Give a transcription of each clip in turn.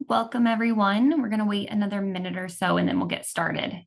Welcome everyone. We're going to wait another minute or so and then we'll get started.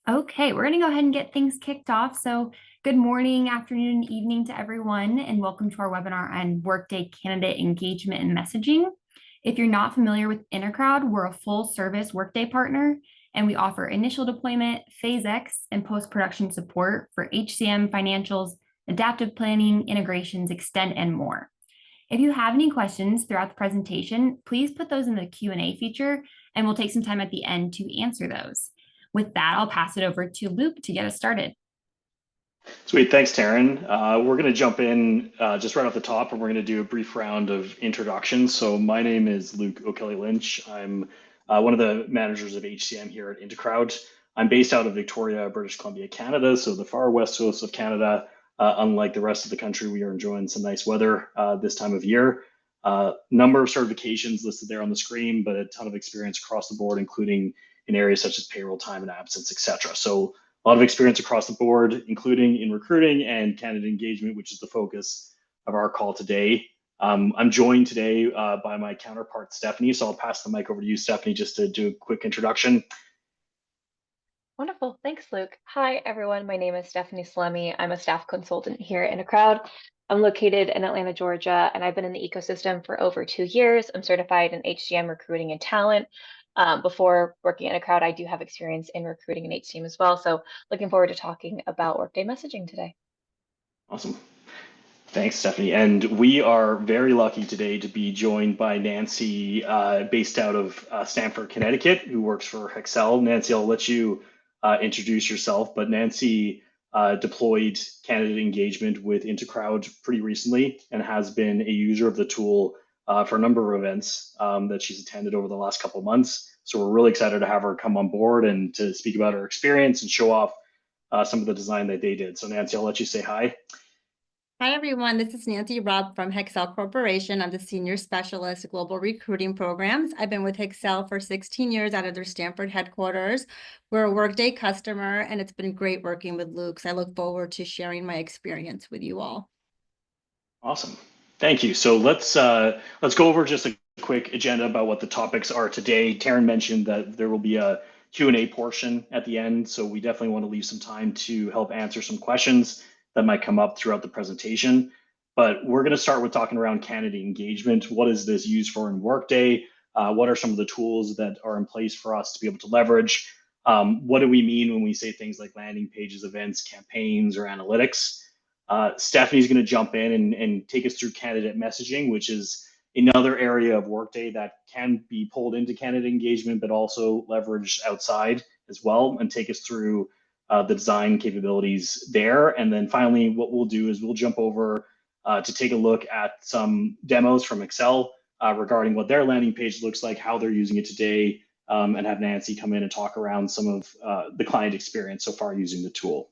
Okay, we're going to go ahead and get things kicked off. So good morning, afternoon, evening to everyone, and welcome to our webinar on Workday Candidate Engagement and Messaging. If you're not familiar with InterCrowd, we're a full service Workday partner, and we offer initial deployment, phase X, and post-production support for HCM, financials, adaptive planning, integrations, extend, and more. If you have any questions throughout the presentation, please put those in the Q&A feature, and we'll take some time at the end to answer those. With that, I'll pass it over to Luke to get us started. Sweet, thanks, Taryn. We're going to jump in just right off the top, and we're going to do a brief round of introductions. So my name is Luke O'Kelly-Lynch. I'm one of the managers of HCM here at InterCrowd. I'm based out of Victoria, British Columbia, Canada, so the far west coast of Canada. Unlike the rest of the country, we are enjoying some nice weather this time of year. Number of certifications listed there on the screen, but a ton of experience across the board, including in areas such as payroll, time and absence, etc. So a lot of experience across the board, including in recruiting and candidate engagement, which is the focus of our call today. I'm joined today by my counterpart, Stephanie. So I'll pass the mic over to you, Stephanie, just to do a quick introduction. Wonderful. Thanks, Luke. Hi, everyone. My name is Stephanie Salemi. I'm a staff consultant here at InterCrowd. I'm located in Atlanta, Georgia, and I've been in the ecosystem for over 2 years. I'm certified in HCM recruiting and talent. Before working at InterCrowd, I do have experience in recruiting and HCM as well. So looking forward to talking about Workday messaging today. Awesome. Thanks, Stephanie. And we are very lucky today to be joined by Nancy, based out of Stamford, Connecticut, who works for Hexcel. Nancy, I'll let you introduce yourself, but Nancy deployed candidate engagement with InterCrowd pretty recently and has been a user of the tool for a number of events that she's attended over the last couple of months. So we're really excited to have her come on board and to speak about her experience and show off some of the design that they did. So Nancy, I'll let you say hi. Hi, everyone. This is Nancy Rupp from Hexcel Corporation. I'm the Senior Specialist Global Recruiting Programs. I've been with Hexcel for 16 years out of their Stamford headquarters. We're a Workday customer, and it's been great working with Luke. So I look forward to sharing my experience with you all. Awesome. Thank you. So let's go over just a quick agenda about what the topics are today. Taryn mentioned that there will be a Q&A portion at the end, so we definitely want to leave some time to help answer some questions that might come up throughout the presentation. But we're going to start with talking around candidate engagement. What is this used for in Workday? What are some of the tools that are in place for us to be able to leverage? What do we mean when we say things like landing pages, events, campaigns, or analytics? Stephanie's going to jump in and take us through candidate messaging, which is another area of Workday that can be pulled into candidate engagement, but also leveraged outside as well, and take us through the design capabilities there. And then finally, what we'll do is we'll jump over to take a look at some demos from Hexcel regarding what their landing page looks like, how they're using it today, and have Nancy come in and talk around some of the client experience so far using the tool.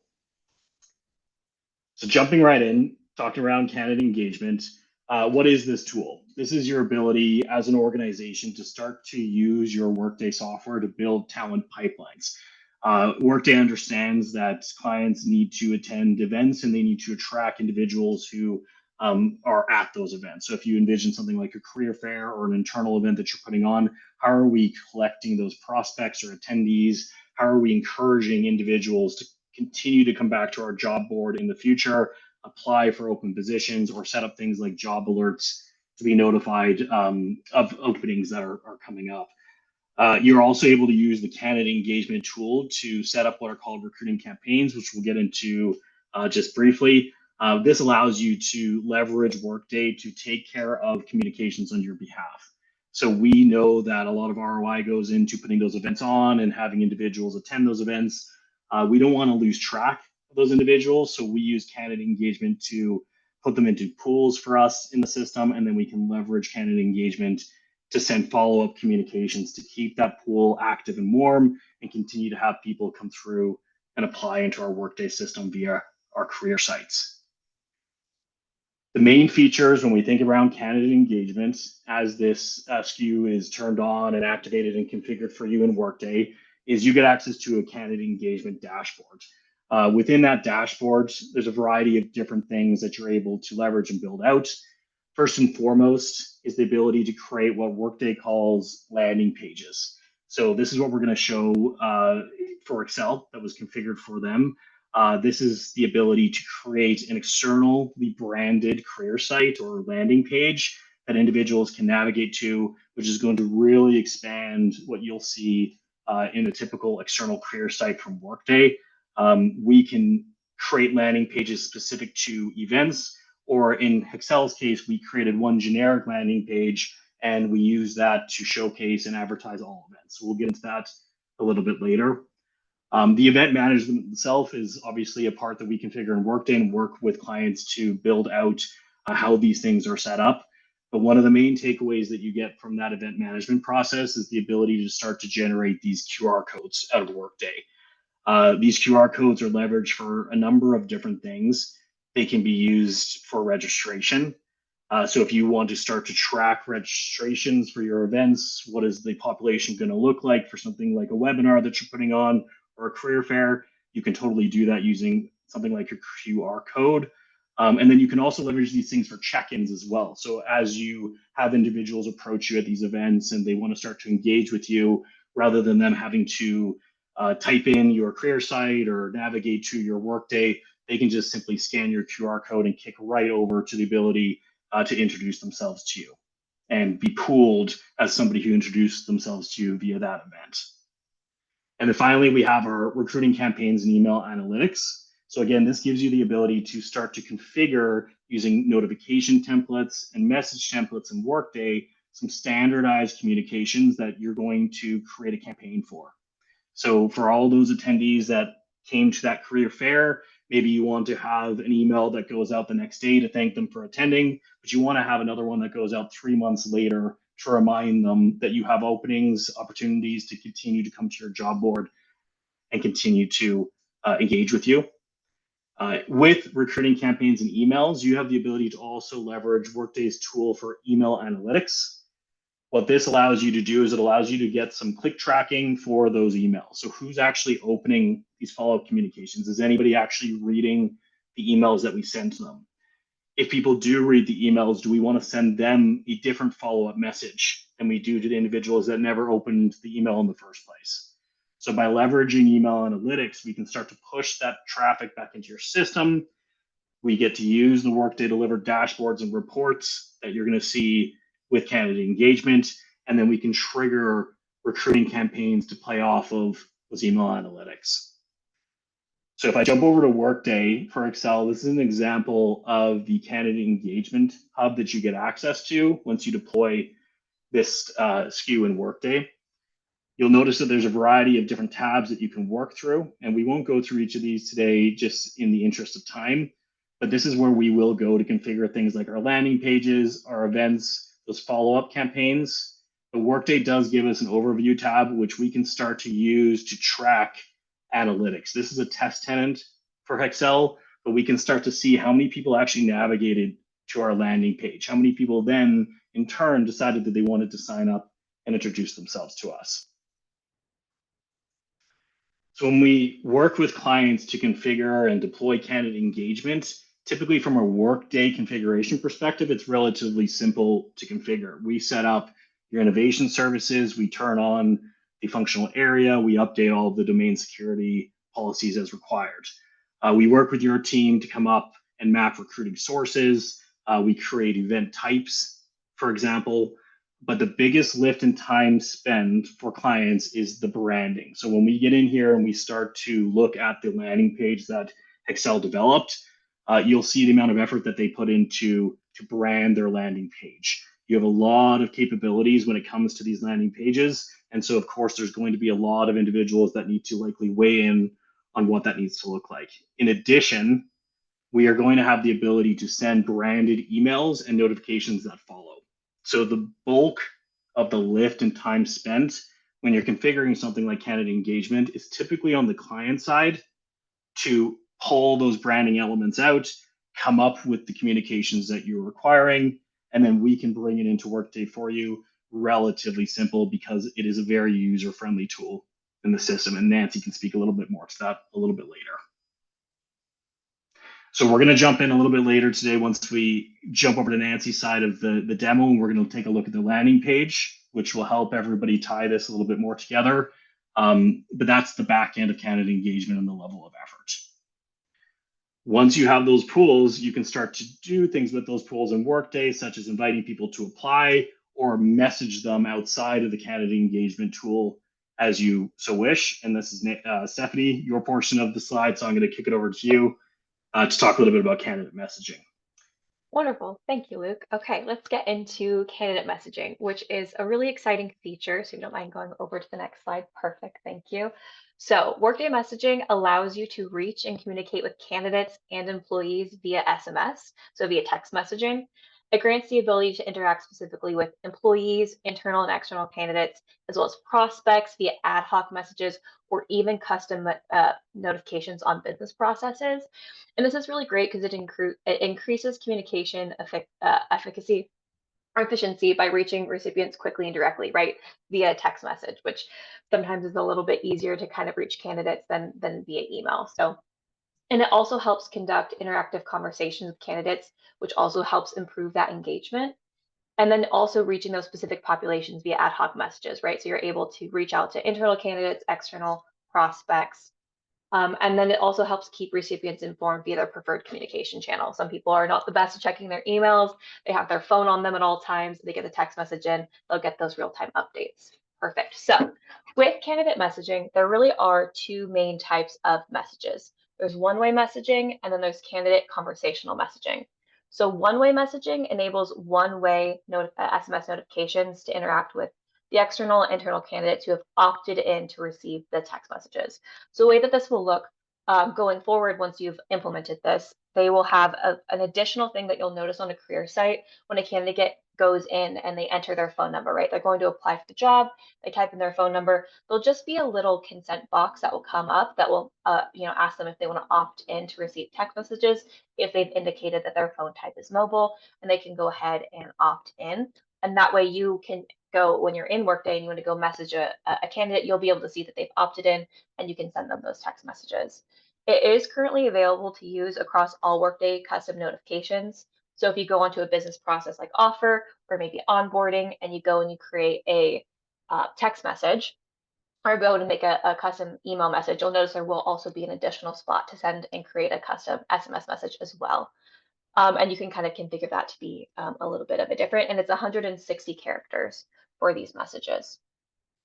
So jumping right in, talking around candidate engagement, what is this tool? This is your ability as an organization to start to use your Workday software to build talent pipelines. Workday understands that clients need to attend events and they need to attract individuals who are at those events. So if you envision something like a career fair or an internal event that you're putting on, how are we collecting those prospects or attendees? How are we encouraging individuals to continue to come back to our job board in the future, apply for open positions, or set up things like job alerts to be notified of openings that are coming up? You're also able to use the candidate engagement tool to set up what are called recruiting campaigns, which we'll get into just briefly. This allows you to leverage Workday to take care of communications on your behalf. So we know that a lot of ROI goes into putting those events on and having individuals attend those events. We don't want to lose track of those individuals, so we use candidate engagement to put them into pools for us in the system, and then we can leverage candidate engagement to send follow-up communications to keep that pool active and warm and continue to have people come through and apply into our Workday system via our career sites. The main features when we think around candidate engagement, as this SKU is turned on and activated and configured for you in Workday, is you get access to a candidate engagement dashboard. Within that dashboard, there's a variety of different things that you're able to leverage and build out. First and foremost is the ability to create what Workday calls landing pages. So this is what we're going to show for Hexcel that was configured for them. This is the ability to create an externally branded career site or landing page that individuals can navigate to, which is going to really expand what you'll see in a typical external career site from Workday. We can create landing pages specific to events, or in Hexcel's case, we created one generic landing page and we use that to showcase and advertise all events. So we'll get into that a little bit later. The event management itself is obviously a part that we configure in Workday and work with clients to build out how these things are set up. But one of the main takeaways that you get from that event management process is the ability to start to generate these QR codes out of Workday. These QR codes are leveraged for a number of different things. They can be used for registration. So if you want to start to track registrations for your events, what is the population going to look like for something like a webinar that you're putting on or a career fair, you can totally do that using something like your QR code. And then you can also leverage these things for check-ins as well. So as you have individuals approach you at these events and they want to start to engage with you, rather than them having to type in your career site or navigate to your Workday, they can just simply scan your QR code and kick right over to the ability to introduce themselves to you and be pooled as somebody who introduced themselves to you via that event. And then finally, we have our recruiting campaigns and email analytics. So again, this gives you the ability to start to configure using notification templates and message templates in Workday, some standardized communications that you're going to create a campaign for. So for all those attendees that came to that career fair, maybe you want to have an email that goes out the next day to thank them for attending, but you want to have another one that goes out 3 months later to remind them that you have openings, opportunities to continue to come to your job board and continue to engage with you. With recruiting campaigns and emails, you have the ability to also leverage Workday's tool for email analytics. What this allows you to do is it allows you to get some click tracking for those emails. So who's actually opening these follow-up communications? Is anybody actually reading the emails that we send to them? If people do read the emails, do we want to send them a different follow-up message than we do to the individuals that never opened the email in the first place? So by leveraging email analytics, we can start to push that traffic back into your system. We get to use the Workday delivered dashboards and reports that you're going to see with candidate engagement, and then we can trigger recruiting campaigns to play off of those email analytics. So if I jump over to Workday for Hexcel, this is an example of the candidate engagement hub that you get access to once you deploy this SKU in Workday. You'll notice that there's a variety of different tabs that you can work through, and we won't go through each of these today just in the interest of time, but this is where we will go to configure things like our landing pages, our events, those follow-up campaigns. The Workday does give us an overview tab, which we can start to use to track analytics. This is a test tenant for Hexcel, but we can start to see how many people actually navigated to our landing page, how many people then in turn decided that they wanted to sign up and introduce themselves to us. So when we work with clients to configure and deploy candidate engagement, typically from a Workday configuration perspective, it's relatively simple to configure. We set up your innovation services, we turn on the functional area, we update all of the domain security policies as required. We work with your team to come up and map recruiting sources. We create event types, for example. But the biggest lift in time spent for clients is the branding. So when we get in here and we start to look at the landing page that Hexcel developed, you'll see the amount of effort that they put into to brand their landing page. You have a lot of capabilities when it comes to these landing pages. And so, of course, there's going to be a lot of individuals that need to likely weigh in on what that needs to look like. In addition, we are going to have the ability to send branded emails and notifications that follow. So the bulk of the lift and time spent when you're configuring something like candidate engagement is typically on the client side to pull those branding elements out, come up with the communications that you're requiring, and then we can bring it into Workday for you. Relatively simple because it is a very user-friendly tool in the system, and Nancy can speak a little bit more to that a little bit later. So we're going to jump in a little bit later today once we jump over to Nancy's side of the demo, and we're going to take a look at the landing page, which will help everybody tie this a little bit more together. But that's the back end of candidate engagement and the level of effort. Once you have those pools, you can start to do things with those pools in Workday, such as inviting people to apply or message them outside of the candidate engagement tool as you so wish. And this is Stephanie, your portion of the slide, so I'm going to kick it over to you to talk a little bit about candidate messaging. Wonderful. Thank you, Luke. Okay, let's get into candidate messaging, which is a really exciting feature. So if you don't mind going over to the next slide. Perfect. Thank you. So Workday messaging allows you to reach and communicate with candidates and employees via SMS, so via text messaging. It grants the ability to interact specifically with employees, internal and external candidates, as well as prospects via ad hoc messages or even custom notifications on business processes. And this is really great because it increases communication efficacy or efficiency by reaching recipients quickly and directly, right, via text message, which sometimes is a little bit easier to kind of reach candidates than via email. So, and it also helps conduct interactive conversations with candidates, which also helps improve that engagement. And then also reaching those specific populations via ad hoc messages, right? So you're able to reach out to internal candidates, external prospects, and then it also helps keep recipients informed via their preferred communication channel. Some people are not the best at checking their emails. They have their phone on them at all times. They get a text message in, they'll get those real-time updates. Perfect. So with candidate messaging, there really are two main types of messages. There's one-way messaging, and then there's candidate conversational messaging. So one-way messaging enables one-way SMS notifications to interact with the external and internal candidates who have opted in to receive the text messages. So the way that this will look going forward, once you've implemented this, they will have an additional thing that you'll notice on a career site when a candidate goes in and they enter their phone number, right? They're going to apply for the job, they type in their phone number, there'll just be a little consent box that will come up that will ask them if they want to opt in to receive text messages, if they've indicated that their phone type is mobile, and they can go ahead and opt in. And that way you can go, when you're in Workday and you want to go message a candidate, you'll be able to see that they've opted in and you can send them those text messages. It is currently available to use across all Workday custom notifications. So if you go onto a business process like offer or maybe onboarding and you go and you create a text message or go to make a custom email message, you'll notice there will also be an additional spot to send and create a custom SMS message as well. And you can kind of configure that to be a little bit of a different, and it's 160 characters for these messages.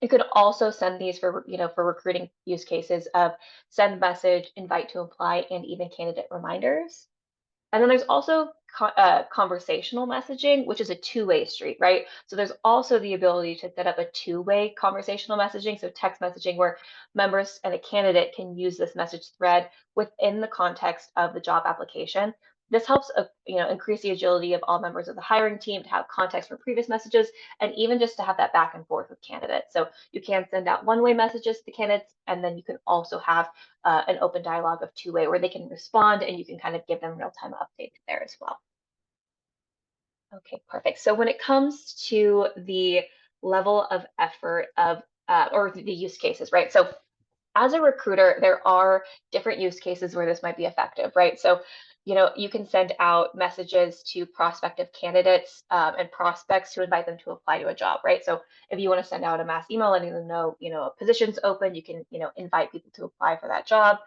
You could also send these for recruiting use cases of send message, invite to apply, and even candidate reminders. And then there's also conversational messaging, which is a two-way street, right? So there's also the ability to set up a two-way conversational messaging, so text messaging where members and a candidate can use this message thread within the context of the job application. This helps increase the agility of all members of the hiring team to have context from previous messages and even just to have that back and forth with candidates. So you can send out one-way messages to candidates, and then you can also have an open dialogue of two-way where they can respond and you can kind of give them real-time updates there as well. Okay, perfect. So when it comes to the level of effort of or the use cases, right? So as a recruiter, there are different use cases where this might be effective, right? So, you can send out messages to prospective candidates and prospects to invite them to apply to a job, right? So if you want to send out a mass email letting them know, a position's open, you can, invite people to apply for that job.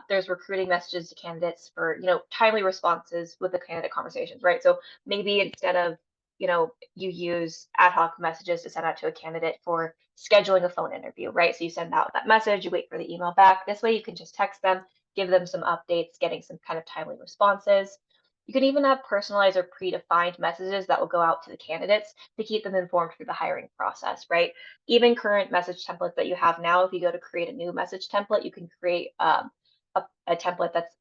There's recruiting messages to candidates for, timely responses with the candidate conversations, right? So maybe instead of, you use ad hoc messages to send out to a candidate for scheduling a phone interview, right? So you send out that message, you wait for the email back. This way you can just text them, give them some updates, getting some kind of timely responses. You can even have personalized or predefined messages that will go out to the candidates to keep them informed through the hiring process, right? Even current message templates that you have now, if you go to create a new message template, you can create a template that's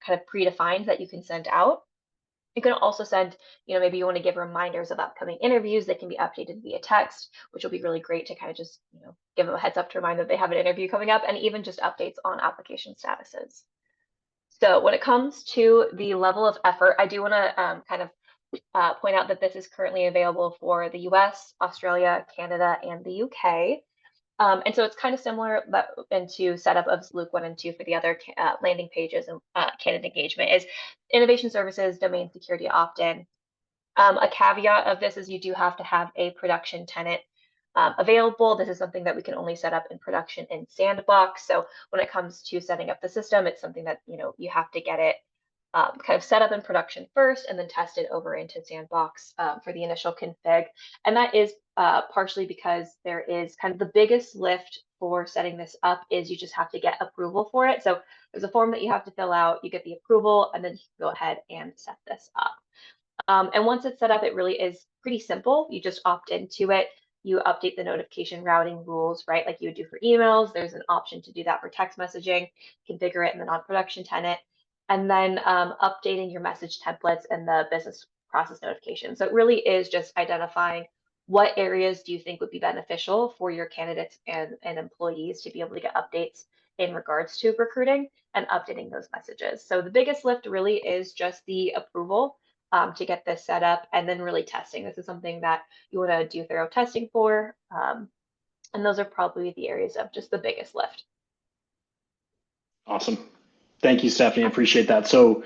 kind of predefined that you can send out. You can also send, maybe you want to give reminders of upcoming interviews. They can be updated via text, which will be really great to kind of just, give them a heads up to remind that they have an interview coming up, and even just updates on application statuses. So when it comes to the level of effort, I do want to kind of point out that this is currently available for the US, Australia, Canada, and the UK. And so it's kind of similar into setup of Luke 1 and 2 for the other landing pages and candidate engagement is innovation services, domain security opt-in. A caveat of this is you do have to have a production tenant available. This is something that we can only set up in production in Sandbox. So when it comes to setting up the system, it's something that you have to get it kind of set up in production first and then test it over into Sandbox for the initial config. And that is partially because there is kind of the biggest lift for setting this up is you just have to get approval for it. So there's a form that you have to fill out, you get the approval, and then you can go ahead and set this up. And once it's set up, it really is pretty simple. You just opt into it. You update the notification routing rules, right? Like you would do for emails. There's an option to do that for text messaging, configure it in the non-production tenant, and then updating your message templates and the business process notification. So it really is just identifying what areas do you think would be beneficial for your candidates and employees to be able to get updates in regards to recruiting and updating those messages. So the biggest lift really is just the approval to get this set up, and then really testing. This is something that you want to do thorough testing for. And those are probably the areas of just the biggest lift. Awesome. Thank you, Stephanie. I appreciate that. So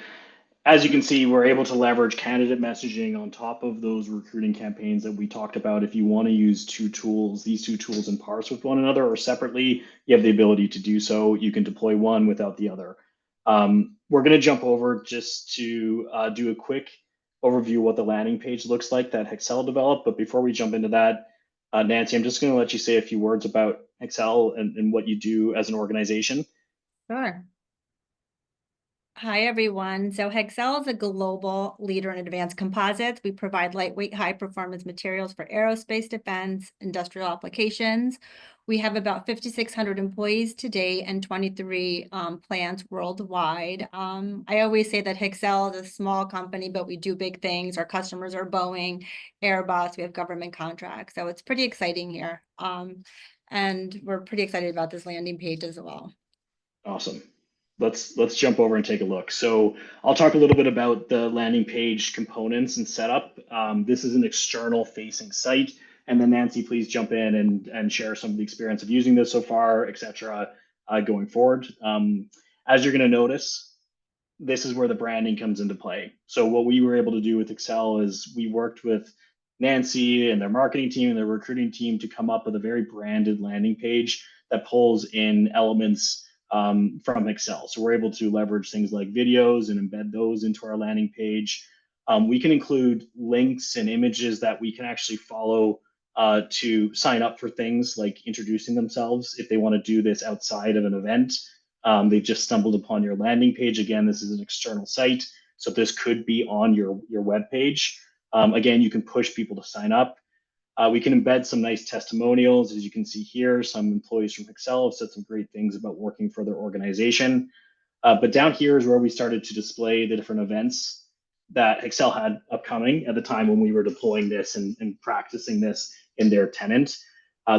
as you can see, we're able to leverage candidate messaging on top of those recruiting campaigns that we talked about. If you want to use these two tools in parse with one another or separately, you have the ability to do so. You can deploy one without the other. We're going to jump over just to do a quick overview of what the landing page looks like that Hexcel developed. But before we jump into that, Nancy, I'm just going to let you say a few words about Hexcel and what you do as an organization. Sure. Hi, everyone. So Hexcel is a global leader in advanced composites. We provide lightweight, high-performance materials for aerospace, defense, industrial applications. We have about 5,600 employees today and 23 plants worldwide. I always say that Hexcel is a small company, but we do big things. Our customers are Boeing, Airbus. We have government contracts. So it's pretty exciting here. And we're pretty excited about this landing page as well. Awesome. Let's jump over and take a look. So I'll talk a little bit about the landing page components and setup. This is an external facing site. And then Nancy, please jump in and share some of the experience of using this so far, et cetera, going forward. As you're going to notice, this is where the branding comes into play. So what we were able to do with Hexcel is we worked with Nancy and their marketing team and their recruiting team to come up with a very branded landing page that pulls in elements from Hexcel. So we're able to leverage things like videos and embed those into our landing page. We can include links and images that we can actually follow to sign up for things like introducing themselves if they want to do this outside of an event. They've just stumbled upon your landing page. Again, this is an external site, so this could be on your web page. Again, you can push people to sign up. We can embed some nice testimonials. As you can see here, some employees from Hexcel have said some great things about working for their organization. But down here is where we started to display the different events that Hexcel had upcoming at the time when we were deploying this and practicing this in their tenant.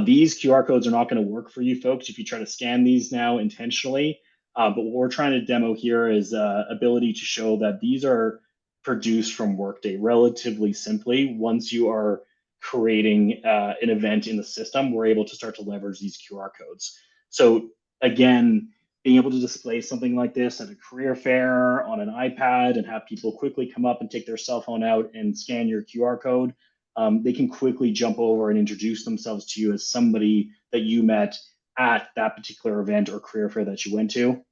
These QR codes are not going to work for you folks if you try to scan these now intentionally. But what we're trying to demo here is ability to show that these are produced from Workday relatively simply. Once you are creating an event in the system, we're able to start to leverage these QR codes. So again, being able to display something like this at a career fair on an iPad and have people quickly come up and take their cell phone out and scan your QR code, they can quickly jump over and introduce themselves to you as somebody that you met at that particular event or career fair that you went to.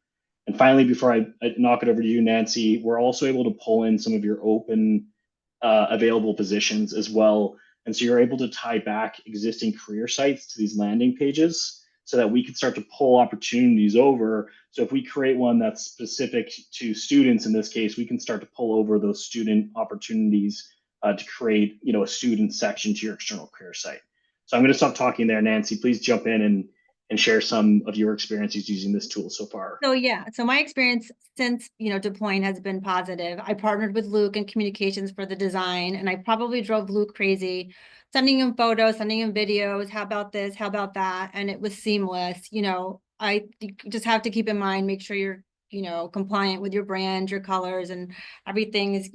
And finally, before I knock it over to you, Nancy, we're also able to pull in some of your open available positions as well. And so you're able to tie back existing career sites to these landing pages so that we can start to pull opportunities over. So if we create one that's specific to students, in this case, we can start to pull over those student opportunities to create, a student section to your external career site. So I'm going to stop talking there, Nancy. Please jump in and share some of your experiences using this tool so far. So yeah, so my experience since, deploying has been positive. I partnered with Luke in communications for the design, and I probably drove Luke crazy, sending him photos, sending him videos. How about this? How about that? And it was seamless. You just have to keep in mind, make sure you're, compliant with your brand, your colors, and everything is,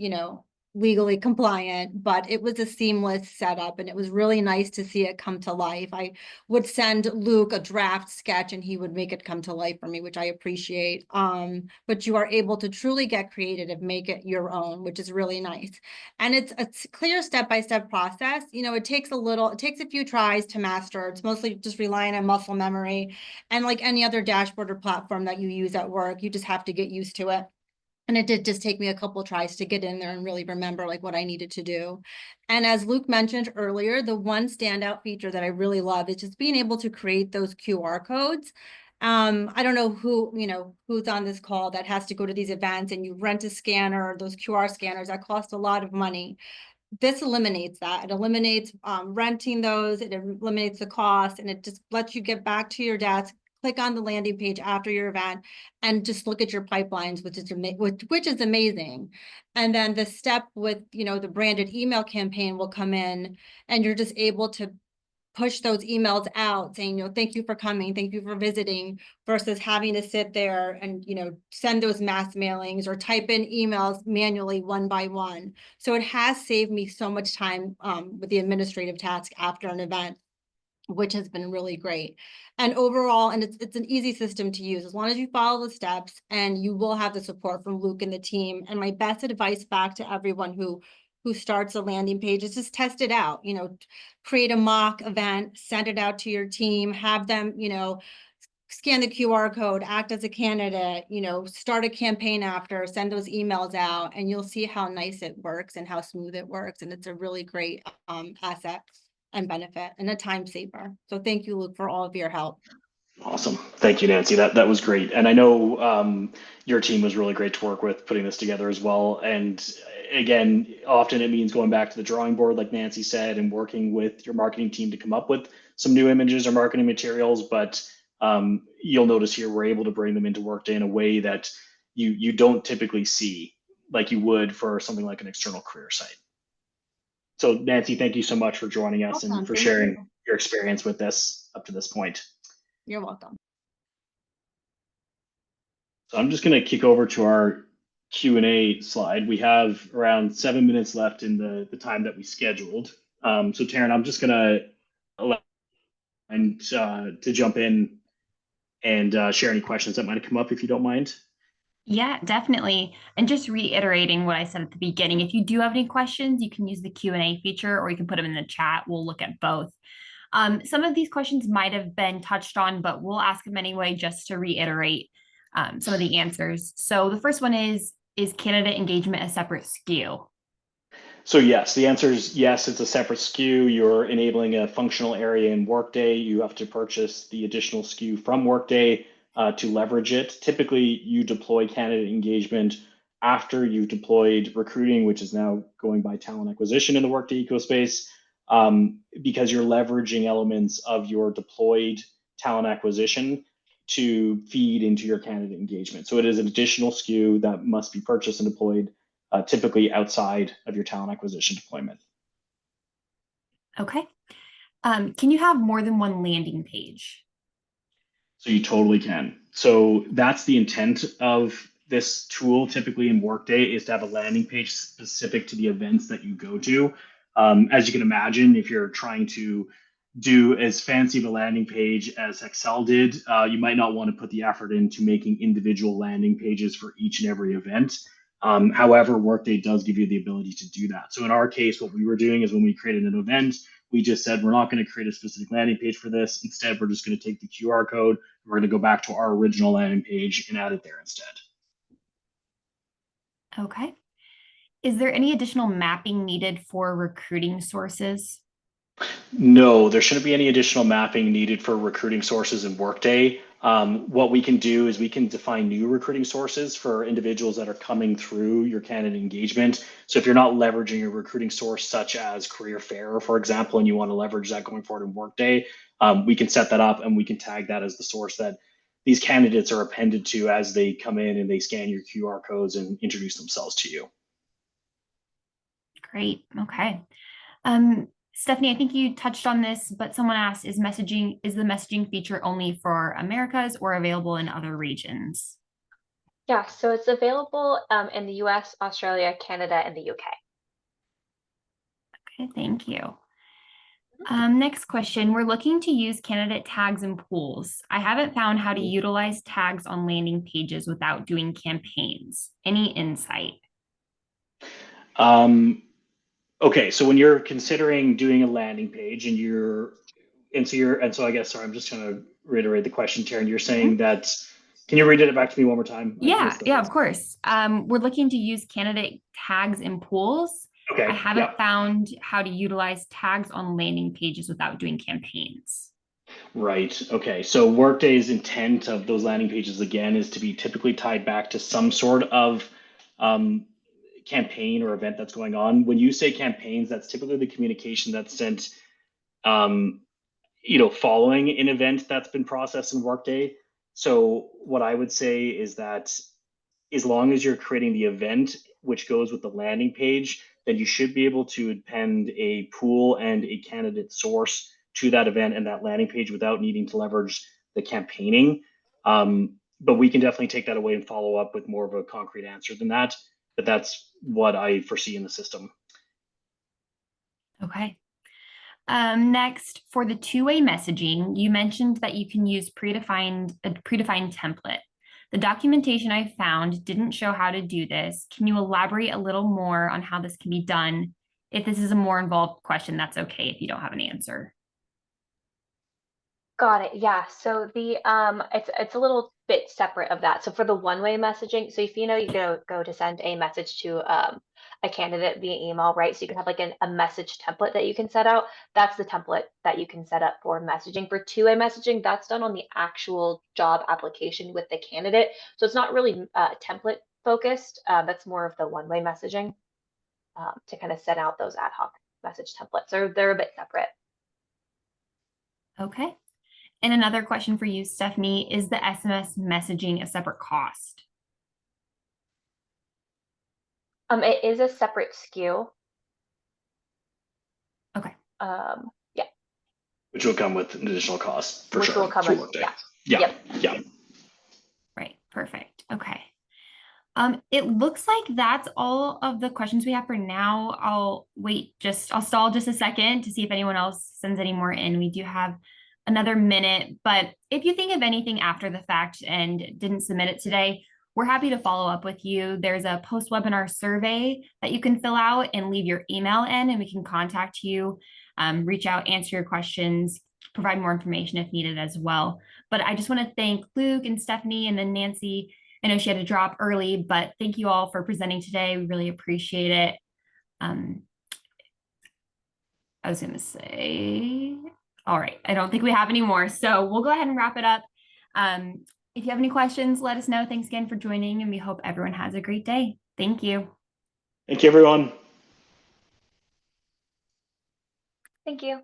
legally compliant, but it was a seamless setup, and it was really nice to see it come to life. I would send Luke a draft sketch and he would make it come to life for me, which I appreciate. But you are able to truly get creative and make it your own, which is really nice. And it's a clear step-by-step process. It takes a few tries to master. It's mostly just relying on muscle memory. And like any other dashboard or platform that you use at work, you just have to get used to it. And it did just take me a couple tries to get in there and really remember like what I needed to do. And as Luke mentioned earlier, the one standout feature that I really love is just being able to create those QR codes. I don't know who's on this call that has to go to these events and you rent a scanner, those QR scanners that cost a lot of money. This eliminates that. It eliminates renting those, it eliminates the cost, and it just lets you get back to your desk, click on the landing page after your event, and just look at your pipelines, which is amazing. And then the step with, the branded email campaign will come in, and you're just able to push those emails out saying, thank you for coming, thank you for visiting, versus having to sit there and, send those mass mailings or type in emails manually one by one. So it has saved me so much time with the administrative task after an event, which has been really great. And overall, and it's an easy system to use as long as you follow the steps, and you will have the support from Luke and the team. And my best advice back to everyone who starts a landing page is just test it out, create a mock event, send it out to your team, have them, scan the QR code, act as a candidate, start a campaign after, send those emails out, and you'll see how nice it works and how smooth it works. And it's a really great asset and benefit and a time saver. So thank you, Luke, for all of your help. Awesome. Thank you, Nancy. That was great. And I know your team was really great to work with putting this together as well. And again, often it means going back to the drawing board, like Nancy said, and working with your marketing team to come up with some new images or marketing materials. But you'll notice here, we're able to bring them into Workday in a way that you don't typically see like you would for something like an external career site. So Nancy, thank you so much for joining us and for sharing your experience with this up to this point. You're welcome. So I'm just going to kick over to our Q&A slide. We have around 7 minutes left in the time that we scheduled. So Taryn, I'm just going to allow you to jump in and share any questions that might have come up, if you don't mind. Yeah, definitely. And just reiterating what I said at the beginning, if you do have any questions, you can use the Q&A feature or you can put them in the chat. We'll look at both. Some of these questions might have been touched on, but we'll ask them anyway, just to reiterate some of the answers. So the first one is candidate engagement a separate SKU? So yes, the answer is yes, it's a separate SKU. You're enabling a functional area in Workday. You have to purchase the additional SKU from Workday to leverage it. Typically, you deploy candidate engagement after you've deployed recruiting, which is now going by talent acquisition in the Workday ecospace, because you're leveraging elements of your deployed talent acquisition to feed into your candidate engagement. So it is an additional SKU that must be purchased and deployed typically outside of your talent acquisition deployment. Okay. Can you have more than one landing page? So you totally can. So that's the intent of this tool typically in Workday, is to have a landing page specific to the events that you go to. As you can imagine, if you're trying to do as fancy of a landing page as Hexcel did, you might not want to put the effort into making individual landing pages for each and every event. However, Workday does give you the ability to do that. So in our case, what we were doing is when we created an event, we just said, we're not going to create a specific landing page for this. Instead, we're just going to take the QR code. We're going to go back to our original landing page and add it there instead. Okay. Is there any additional mapping needed for recruiting sources? No, there shouldn't be any additional mapping needed for recruiting sources in Workday. What we can do is we can define new recruiting sources for individuals that are coming through your candidate engagement. So if you're not leveraging a recruiting source such as Career Fair, for example, and you want to leverage that going forward in Workday, we can set that up and we can tag that as the source that these candidates are appended to as they come in and they scan your QR codes and introduce themselves to you. Great. Okay. Stephanie, I think you touched on this, but someone asked, is the messaging feature only for Americas or available in other regions? Yeah, so it's available in the US, Australia, Canada, and the UK. Okay, thank you. Next question. We're looking to use candidate tags and pools. I haven't found how to utilize tags on landing pages without doing campaigns. Any insight? Okay, so when you're considering doing a landing page and so I guess, sorry, I'm just trying to reiterate the question, Taryn. You're saying that, can you read it back to me one more time? Yeah, of course. We're looking to use candidate tags and pools. Okay. I haven't found how to utilize tags on landing pages without doing campaigns. Right. Okay. So Workday's intent of those landing pages, again, is to be typically tied back to some sort of campaign or event that's going on. When you say campaigns, that's typically the communication that's sent, following an event that's been processed in Workday. So what I would say is that as long as you're creating the event, which goes with the landing page, then you should be able to append a pool and a candidate source to that event and that landing page without needing to leverage the campaigning. But we can definitely take that away and follow up with more of a concrete answer than that. But that's what I foresee in the system. Okay. Next, for the two-way messaging, you mentioned that you can use a predefined template. The documentation I found didn't show how to do this. Can you elaborate a little more on how this can be done? If this is a more involved question, that's okay if you don't have an answer. Got it. Yeah. So the it's a little bit separate of that. So for the one-way messaging, so if you go to send a message to a candidate via email, right? So you can have like a message template that you can set out. That's the template that you can set up for messaging. For two-way messaging, that's done on the actual job application with the candidate. So it's not really template focused. That's more of the one-way messaging to kind of set out those ad hoc message templates. They're a bit separate. Okay. And another question for you, Stephanie, is the SMS messaging a separate cost? It is a separate SKU. Okay. Yeah. Which will come with an additional cost for Which sure. will come with, Yeah. Right. Perfect. Okay. It looks like that's all of the questions we have for now. I'll stall just a second to see if anyone else sends any more in. We do have another minute, but if you think of anything after the fact and didn't submit it today, we're happy to follow up with you. There's a post-webinar survey that you can fill out and leave your email in, and we can contact you, reach out, answer your questions, provide more information if needed as well. But I just want to thank Luke and Stephanie and then Nancy. I know she had to drop early, but thank you all for presenting today. We really appreciate it. I was going to say, all right, I don't think we have any more. So we'll go ahead and wrap it up. If you have any questions, let us know. Thanks again for joining, and we hope everyone has a great day. Thank you. Thank you, everyone. Thank you.